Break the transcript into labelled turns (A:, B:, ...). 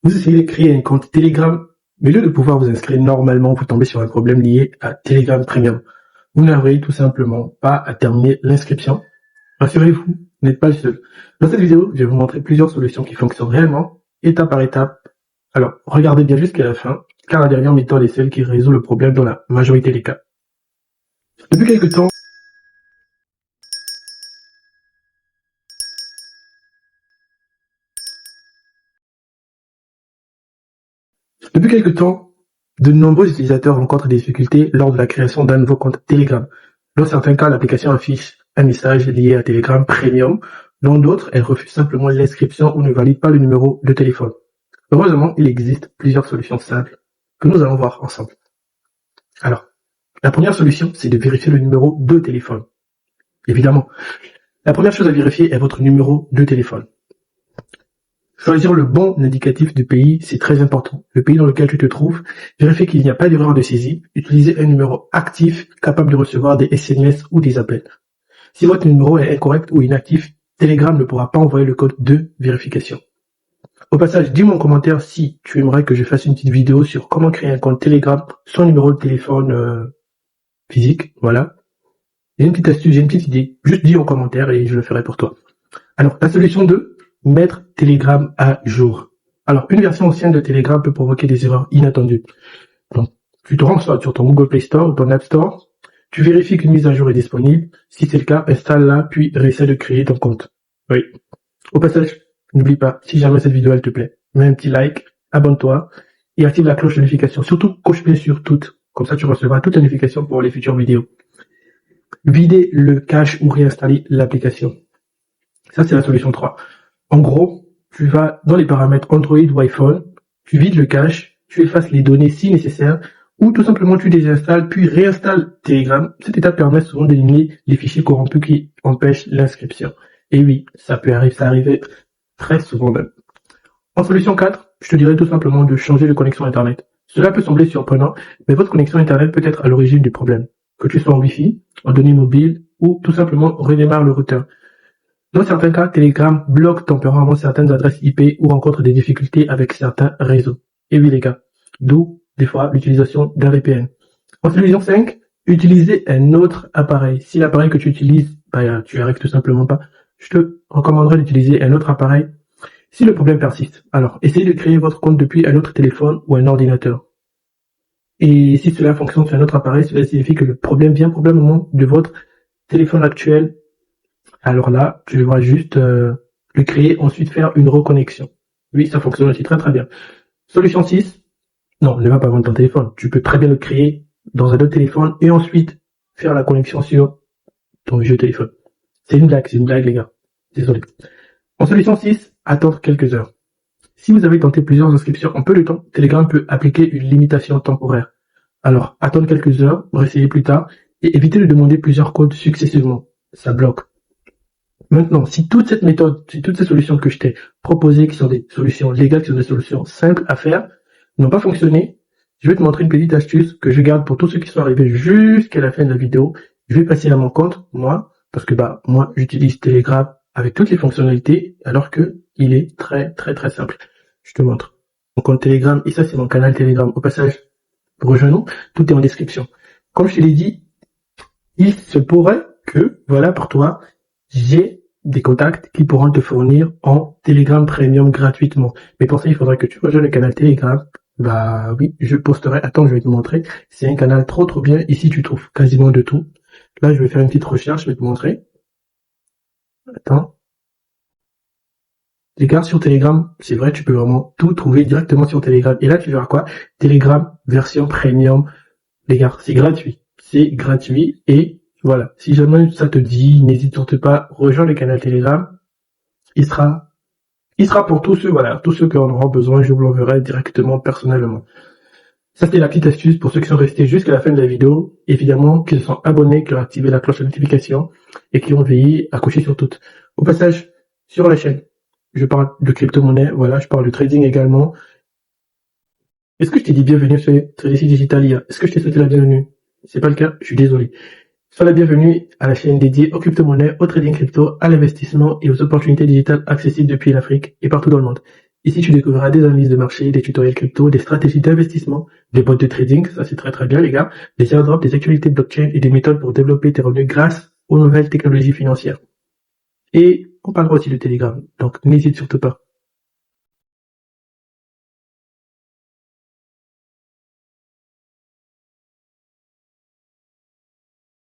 A: Vous essayez de créer un compte Telegram, mais au lieu de pouvoir vous inscrire normalement, vous tombez sur un problème lié à Telegram Premium. Vous n'arrivez tout simplement pas à terminer l'inscription. Rassurez-vous, vous n'êtes pas le seul. Dans cette vidéo, je vais vous montrer plusieurs solutions qui fonctionnent réellement, étape par étape. Alors, regardez bien jusqu'à la fin, car la dernière méthode est celle qui résout le problème dans la majorité des cas. Depuis quelques temps, de nombreux utilisateurs rencontrent des difficultés lors de la création d'un nouveau compte Telegram. Dans certains cas, l'application affiche un message lié à Telegram Premium. Dans d'autres, elle refuse simplement l'inscription ou ne valide pas le numéro de téléphone. Heureusement, il existe plusieurs solutions simples que nous allons voir ensemble. Alors, la première solution, c'est de vérifier le numéro de téléphone. Évidemment, la première chose à vérifier est votre numéro de téléphone. Choisir le bon indicatif du pays, c'est très important. Le pays dans lequel tu te trouves, vérifier qu'il n'y a pas d'erreur de saisie, utiliser un numéro actif capable de recevoir des SMS ou des appels. Si votre numéro est incorrect ou inactif, Telegram ne pourra pas envoyer le code de vérification. Au passage, dis-moi en commentaire si tu aimerais que je fasse une petite vidéo sur comment créer un compte Telegram sans numéro de téléphone physique, voilà. J'ai une petite astuce, j'ai une petite idée. Juste dis en commentaire et je le ferai pour toi. Alors, la solution 2, mettre Telegram à jour. Alors, une version ancienne de Telegram peut provoquer des erreurs inattendues. Donc, tu te rends soit sur ton Google Play Store ou ton App Store, tu vérifies qu'une mise à jour est disponible. Si c'est le cas, installe-la, puis réessaie de créer ton compte. Oui. Au passage, n'oublie pas, si jamais cette vidéo elle te plaît, mets un petit like, abonne-toi et active la cloche de notification. Surtout, coche bien sur toutes. Comme ça, tu recevras toutes les notifications pour les futures vidéos. Vider le cache ou réinstaller l'application. Ça, c'est la solution 3. En gros, tu vas dans les paramètres Android ou iPhone, tu vides le cache, tu effaces les données si nécessaire, ou tout simplement tu désinstalles puis réinstalles Telegram. Cette étape permet souvent d'éliminer les fichiers corrompus qui empêchent l'inscription. Et oui, ça peut arriver, ça arrive très souvent même. En solution 4, je te dirais tout simplement de changer de connexion Internet. Cela peut sembler surprenant, mais votre connexion Internet peut être à l'origine du problème. Que tu sois en Wi-Fi, en données mobiles, ou tout simplement redémarre le routeur. Dans certains cas, Telegram bloque temporairement certaines adresses IP ou rencontre des difficultés avec certains réseaux. Et oui les gars, d'où des fois l'utilisation d'un VPN. En solution 5, utiliser un autre appareil. Si l'appareil que tu utilises, tu n'y arrives tout simplement pas, je te recommanderais d'utiliser un autre appareil si le problème persiste. Alors, essayez de créer votre compte depuis un autre téléphone ou un ordinateur. Et si cela fonctionne sur un autre appareil, cela signifie que le problème vient probablement de votre téléphone actuel. Alors là, tu devras juste le créer, ensuite faire une reconnexion. Oui, ça fonctionne aussi très très bien. Solution 6, non, ne va pas vendre ton téléphone. Tu peux très bien le créer dans un autre téléphone et ensuite faire la connexion sur ton vieux téléphone. C'est une blague les gars. Désolé. En solution 6, attendre quelques heures. Si vous avez tenté plusieurs inscriptions en peu de temps, Telegram peut appliquer une limitation temporaire. Alors, attendre quelques heures, réessayer plus tard et éviter de demander plusieurs codes successivement. Ça bloque. Maintenant, si toute cette méthode, si toutes ces solutions que je t'ai proposées, qui sont des solutions légales, qui sont des solutions simples à faire, n'ont pas fonctionné, je vais te montrer une petite astuce que je garde pour tous ceux qui sont arrivés jusqu'à la fin de la vidéo. Je vais passer à mon compte, moi, parce que moi, j'utilise Telegram avec toutes les fonctionnalités, alors que il est très, très, très simple. Je te montre. Mon compte Telegram, et ça, c'est mon canal Telegram. Au passage, rejoins-nous, tout est en description. Comme je te l'ai dit, il se pourrait que, voilà, pour toi, j'ai des contacts qui pourront te fournir en Telegram Premium gratuitement. Mais pour ça, il faudrait que tu rejoignes le canal Telegram. Oui, je posterai. Attends, je vais te montrer. C'est un canal trop bien. Ici, tu trouves quasiment de tout. Là, je vais faire une petite recherche. Je vais te montrer. Attends. Les gars, sur Telegram, c'est vrai, tu peux vraiment tout trouver directement sur Telegram. Et là, tu verras quoi? Telegram version Premium. Les gars, c'est gratuit. C'est gratuit et voilà, si jamais ça te dit, n'hésite surtout pas, rejoins le canal Telegram. Il sera pour tous ceux, tous ceux qui en auront besoin, je vous l'enverrai directement, personnellement. Ça, c'était la petite astuce pour ceux qui sont restés jusqu'à la fin de la vidéo. Évidemment, qui se sont abonnés, qui ont activé la cloche de notification et qui ont veillé à cocher sur toutes. Au passage, sur la chaîne, je parle de crypto-monnaie, je parle de trading également. Est-ce que je t'ai dit bienvenue sur Trading Digital IA? Est-ce que je t'ai souhaité la bienvenue? C'est pas le cas, je suis désolé. Sois la bienvenue à la chaîne dédiée aux crypto-monnaies, au trading crypto, à l'investissement et aux opportunités digitales accessibles depuis l'Afrique et partout dans le monde. Ici, tu découvriras des analyses de marché, des tutoriels crypto, des stratégies d'investissement, des bots de trading, ça c'est très très bien les gars, des airdrops, des actualités blockchain et des méthodes pour développer tes revenus grâce aux nouvelles technologies financières. Et on parlera aussi de Telegram, donc n'hésite surtout pas.